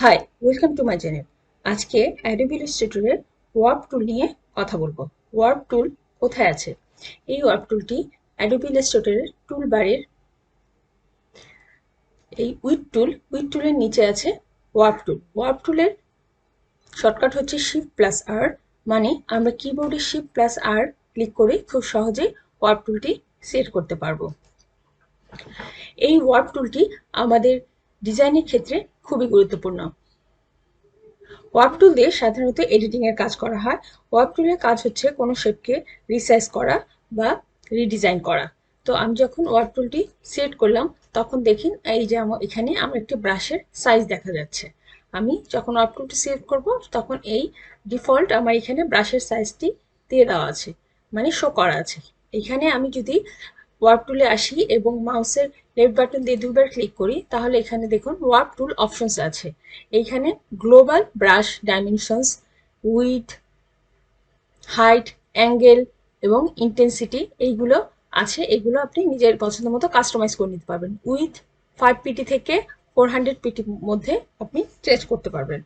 High, welcome to my channel. আজকে Adobe ইলাস্ট্রেটরের warp tool নিয়ে কথা বলবো। ওয়ার্প টুল কোথায় আছে? এই ওয়ার্প টুলটি অ্যাডোবি ইলাস্ট্রেটরের টুল বারের এই উইড টুলের নিচে আছে ওয়ার্প টুল। ওয়ার্প টুলের শর্টকাট হচ্ছে শিফট প্লাস আর, মানে আমরা কিবোর্ডে শিফট প্লাস আর ক্লিক করে খুব সহজেই ওয়ার্প টুলটি সেট করতে পারবো। এই ওয়ার্প টুলটি আমাদের ডিজাইনের ক্ষেত্রে খুবই গুরুত্বপূর্ণ। ওয়ার্প টুল দিয়ে সাধারণত এডিটিং এর কাজ করা হয়। ওয়ার্প টুলের কাজ হচ্ছে কোনো শেপকে রিসাইজ করা বা রিডিজাইন করা। তো আমি যখন ওয়ার্প টুলটি সেট করলাম তখন দেখেন এই যে এখানে আমার একটি ব্রাশের সাইজ দেখা যাচ্ছে। আমি যখন ওয়ার্প টুলটি সেট করব তখন এই ডিফল্ট আমার এখানে ব্রাশের সাইজটি দিয়ে দেওয়া আছে, মানে শো করা আছে। এখানে আমি যদি ওয়ার্প টুলে আসি এবং মাউসের লেফট বাটন দিয়ে দুবার ক্লিক করি তাহলে এখানে দেখুন ওয়ার্প টুল অপশনস আছে। এইখানে global brush dimensions, width, height, angle এবং ইন্টেন্সিটি এইগুলো আছে। এগুলো আপনি নিজের পছন্দ মতো কাস্টমাইজ করে নিতে পারবেন। উইথ 5 পিটি থেকে 400 পিটির মধ্যে আপনি চেঞ্জ করতে পারবেন।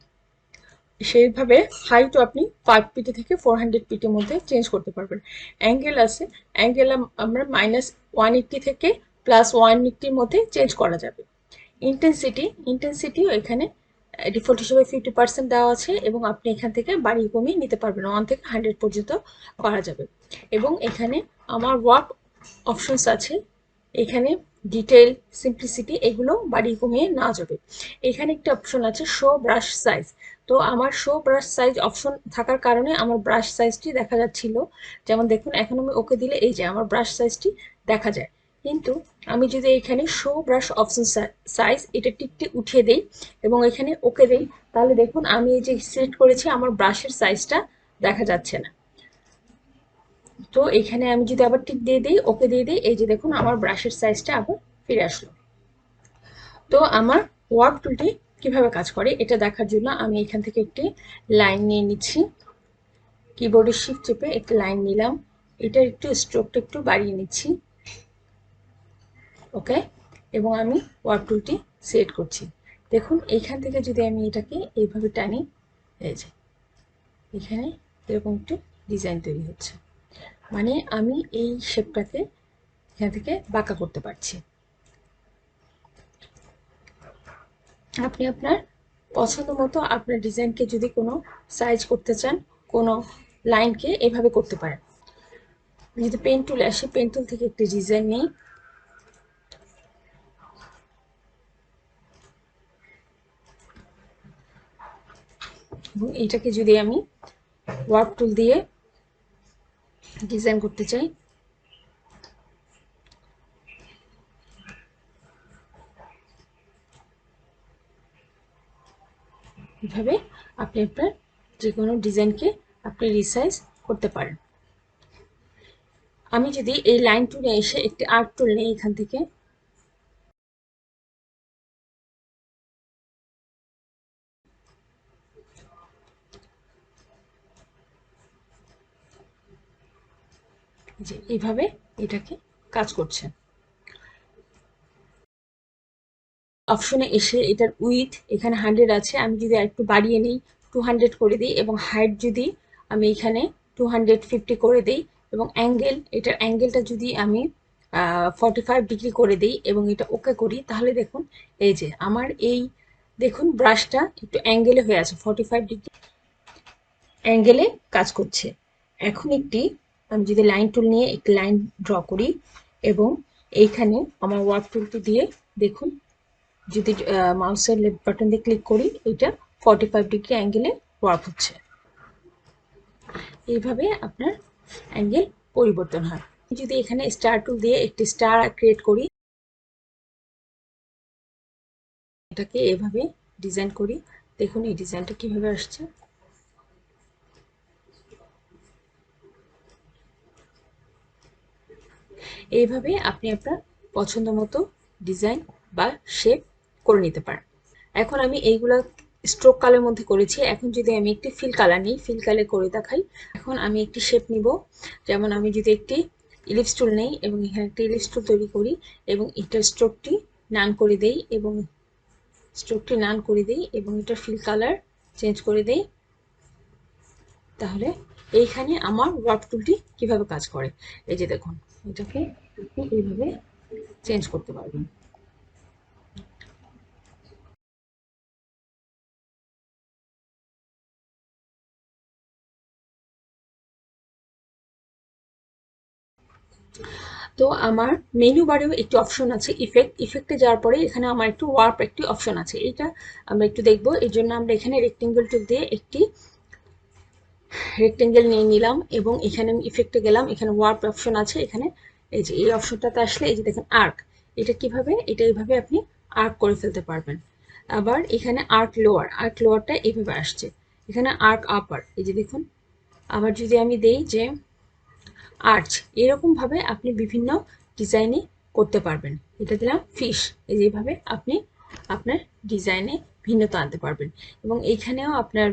সেইভাবে হাইটও আপনি 5 পিটি থেকে 400 পিটির মধ্যে চেঞ্জ করতে পারবেন। অ্যাঙ্গেল আছে, অ্যাঙ্গেল আমরা -180 থেকে +180-র মধ্যে চেঞ্জ করা যাবে। ইন্টেন্সিটিও এখানে ডিফল্ট হিসেবে 50% দেওয়া আছে এবং আপনি এখান থেকে বাড়িয়ে কমিয়ে নিতে পারবেন। 1 থেকে 100 পর্যন্ত করা যাবে। এবং এখানে আমার ওয়ার্ক অপশনস আছে। এখানে ডিটেল, সিম্পলিসিটি এগুলো বাড়িয়ে কমিয়ে নেওয়া যাবে। এখানে একটা অপশন আছে শো ব্রাশ সাইজ। তো আমার শো ব্রাশ সাইজ অপশন থাকার কারণে আমার ব্রাশ সাইজটি দেখা যাচ্ছিল। যেমন দেখুন এখন আমি ওকে দিলে এই যে আমার ব্রাশ সাইজটি দেখা যায়। কিন্তু আমি যদি এখানে শো ব্রাশ অপশন সাইজ এটা টিকটি উঠিয়ে দেই এবং এখানে ওকে দেই তাহলে দেখুন আমি এই যে সিলেক্ট করেছি আমার ব্রাশের সাইজটা দেখা যাচ্ছে না। তো এখানে আমি যদি আবার টিক দিয়ে দিই, ওকে দিয়ে দিই, এই যে দেখুন আমার ব্রাশের সাইজটা আবার ফিরে আসলো। তো আমার ওয়ার্প টুলটি কিভাবে কাজ করে এটা দেখার জন্য আমি এখান থেকে একটি লাইন নিয়ে নিচ্ছি। কিবোর্ডের শিফট চেপে একটি লাইন নিলাম। এটার একটু স্ট্রোকটা একটু বাড়িয়ে নিচ্ছি। ওকে, এবং আমি ওয়ার্প টুলটি সেট করছি। দেখুন এইখান থেকে যদি আমি এটাকে এইভাবে টানি, এই যে এখানে এরকম একটু ডিজাইন তৈরি হচ্ছে, মানে আমি এই শেপটাকে এখান থেকে বাঁকা করতে পারছি। আপনি আপনার পছন্দ মতো আপনার ডিজাইনকে যদি কোনো সাইজ করতে চান, কোনো লাইনকে এভাবে করতে পারেন। যদি পেন টুলে আসি, পেন টুল থেকে একটি ডিজাইন নিই, এবং এটাকে যদি আমি ওয়ার্প টুল দিয়ে ডিজাইন করতে চাই, এভাবে আপনি আপনার যে কোনো ডিজাইনকে আপনি রিসাইজ করতে পারেন। আমি যদি এই লাইন টুলে এসে একটি আর্ট টুল নিই এখান থেকে, যে এইভাবে এটাকে কাজ করছে। অপশনে এসে এটার উইথ এখানে 100 আছে, আমি যদি আরেকটু বাড়িয়ে নিই 200 করে দিই এবং হাইট যদি আমি এখানে 250 করে দিই এবং অ্যাঙ্গেল, এটার অ্যাঙ্গেলটা যদি আমি 45 ডিগ্রি করে দিই এবং এটা ওকে করি তাহলে দেখুন এই যে আমার এই দেখুন ব্রাশটা একটু অ্যাঙ্গেলে হয়ে আছে, 45 ডিগ্রি অ্যাঙ্গেলে কাজ করছে। এখন আমি যদি লাইন টুল নিয়ে একটি লাইন ড্র করি এবং এইখানে আমার ওয়ার্ক টুলটি দিয়ে দেখুন যদি মাউসের লেফট বাটন দিয়ে ক্লিক করি এটা 45 ডিগ্রি অ্যাঙ্গেলে ওয়ার্ক হচ্ছে। এইভাবে আপনার অ্যাঙ্গেল পরিবর্তন হয়। যদি এখানে স্টার টুল দিয়ে একটি স্টার ক্রিয়েট করি, এটাকে এভাবে ডিজাইন করি, দেখুন এই ডিজাইনটা কিভাবে আসছে। এইভাবে আপনি আপনার পছন্দ মতো ডিজাইন বা শেপ করে নিতে পারেন। এখন আমি এইগুলা স্ট্রোক কালার মধ্যে করেছি। এখন যদি আমি একটি ফিল কালার নিই, ফিল কালার করে দেখাই। এখন আমি একটি শেপ নিব, যেমন আমি যদি একটি ইলিপস টুল নেই এবং এখানে একটি ইলিপস টুল তৈরি করি এবং এটার স্ট্রোকটি নান করে দেই এবং স্ট্রোকটি নান করে দিই এবং এটা ফিল কালার চেঞ্জ করে দিই। তাহলে এইখানে আমার ওয়ার্প টুলটি কিভাবে কাজ করে, এই যে দেখুন, এটাকে আপনি এইভাবে চেঞ্জ করতে পারবেন। তো আমার মেনু বারেও একটি অপশন আছে ইফেক্টে যাওয়ার পরে এখানে আমার একটু ওয়ার্প একটি অপশন আছে, এটা আমরা একটু দেখবো। এর জন্য আমরা এখানে রেক্টেঙ্গেল টুল দিয়ে একটি রেক্টেঙ্গেল নিয়ে নিলাম এবং এখানে আমি ইফেক্টে গেলাম, এখানে ওয়ার্প অপশন আছে, এখানে এই যে এই অপশনটাতে আসলে এই যে দেখুন আর্ক, এটা কিভাবে, এটা এইভাবে আপনি আর্ক করে ফেলতে পারবেন। আবার এখানে আর্ক লোয়ারটা এইভাবে আসছে, এখানে আর্ক আপার, এই যে দেখুন। আবার যদি আমি দেই যে আর্চ, এরকম ভাবে আপনি বিভিন্ন ডিজাইনে করতে পারবেন। এটা দিলাম ফিশ, এই যেভাবে আপনি আপনার ডিজাইনে ভিন্নতা আনতে পারবেন। এবং এইখানেও আপনার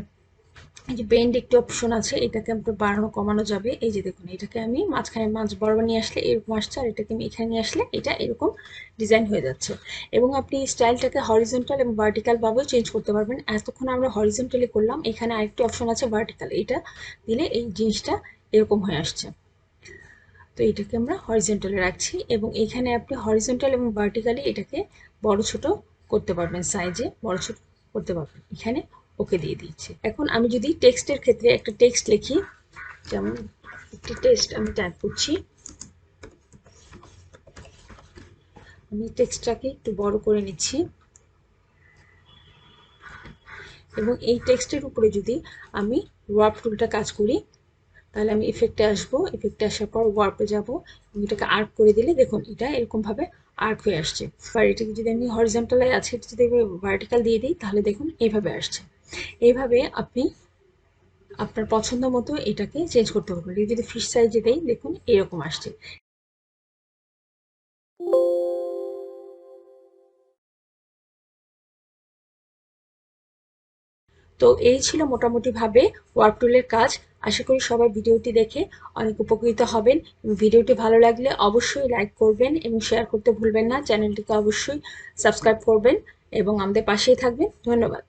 এই যে বেন্ড একটি অপশন আছে, এটাকে আপনার বাড়ানো কমানো যাবে। এই যে দেখুন, এটাকে আমি মাঝখানে মাছ বরাবর নিয়ে আসলে এরকম আসছে, আর এটাকে আমি এখানে নিয়ে আসলে এটা এরকম ডিজাইন হয়ে যাচ্ছে। এবং আপনি স্টাইলটাকে হরিজন্টাল এবং ভার্টিক্যাল ভাবেও চেঞ্জ করতে পারবেন। এতক্ষণ আমরা হরিজন্টালি করলাম, এখানে আরেকটি অপশন আছে ভার্টিক্যাল, এটা দিলে এই জিনিসটা এরকম হয়ে আসছে। তো এটাকে আমরা হরিজন্টালে রাখছি এবং এখানে আপনি হরিজন্টাল এবং ভার্টিক্যালি এটাকে বড় ছোট করতে পারবেন, সাইজে বড় ছোট করতে পারবেন। এখানে ওকে দিয়ে দিচ্ছি। এখন আমি যদি টেক্সটের ক্ষেত্রে একটা টেক্সট লিখি, যেমন একটি টেক্সট আমি টাইপ করছি, আমি টেক্সটটাকে একটু বড় করে নিচ্ছি এবং এই টেক্সটের উপরে যদি আমি ওয়ার্প টুলটা কাজ করি, তাহলে আমি ইফেক্টে আসবো, ইফেক্টে আসার পর ওয়ার্পে যাব এবং এটাকে আর্ক করে দিলে দেখুন এটা এরকম ভাবে আর্ক হয়ে আসছে। আর এটাকে যদি আমি হরিজন্টালে আছে যদি ভার্টিক্যাল দিয়ে দিই, তাহলে দেখুন এইভাবে আসছে। এইভাবে আপনি আপনার পছন্দ মতো এটাকে চেঞ্জ করতে পারবেন। যদি ফিশ সাইজে দেই, দেখুন এরকম আসছে। তো এই ছিল মোটামুটিভাবে ওয়ার্প টুলের কাজ। আশা করি সবাই ভিডিওটি দেখে অনেক উপকৃত হবেন। ভিডিওটি ভালো লাগলে অবশ্যই লাইক করবেন এবং শেয়ার করতে ভুলবেন না। চ্যানেলটিকে অবশ্যই সাবস্ক্রাইব করবেন এবং আমাদের পাশেই থাকবেন। ধন্যবাদ।